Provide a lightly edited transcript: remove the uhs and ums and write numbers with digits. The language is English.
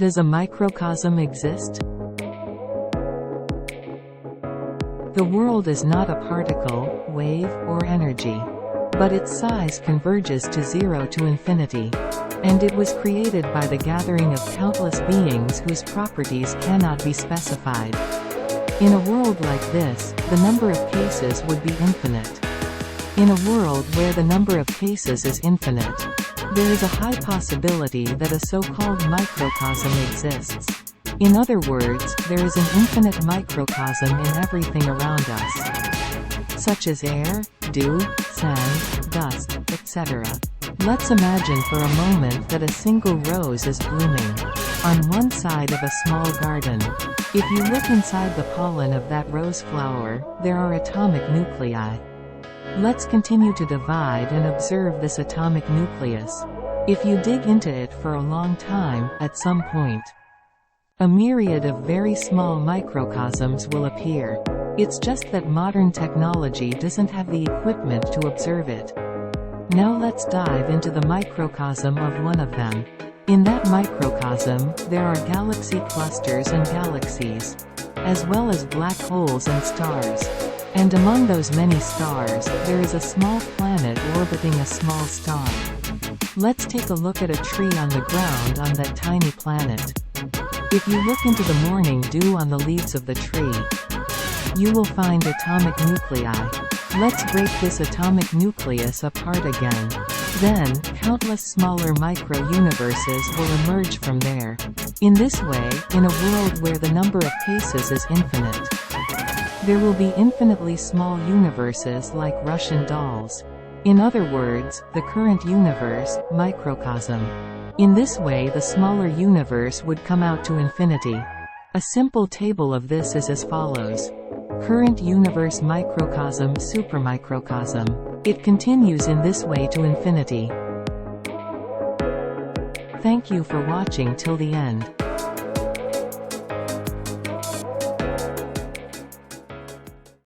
Does a microcosm exist? The world is not a particle, wave, or energy. But its size converges to zero to infinity. And it was created by the gathering of countless beings whose properties cannot be specified. In a world like this, the number of cases would be infinite. In a world where the number of cases is infinite, there is a high possibility that a so-called microcosm exists. In other words, there is an infinite microcosm in everything around us, such as air, dew, sand, dust, etc. Let's imagine for a moment that a single rose is blooming on one side of a small garden. If you look inside the pollen of that rose flower, there are atomic nuclei. Let's continue to divide and observe this atomic nucleus. If you dig into it for a long time, at some point, a myriad of very small microcosms will appear. It's just that modern technology doesn't have the equipment to observe it. Now let's dive into the microcosm of one of them. In that microcosm, there are galaxy clusters and galaxies, as well as black holes and stars. And among those many stars, there is a small planet orbiting a small star. Let's take a look at a tree on the ground on that tiny planet. If you look into the morning dew on the leaves of the tree, you will find atomic nuclei. Let's break this atomic nucleus apart again. Then, countless smaller micro-universes will emerge from there. In this way, in a world where the number of cases is infinite, there will be infinitely small universes like Russian dolls. In other words, the current universe, microcosm. In this way the smaller universe would come out to infinity. A simple table of this is as follows. Current universe microcosm supermicrocosm. It continues in this way to infinity. Thank you for watching till the end.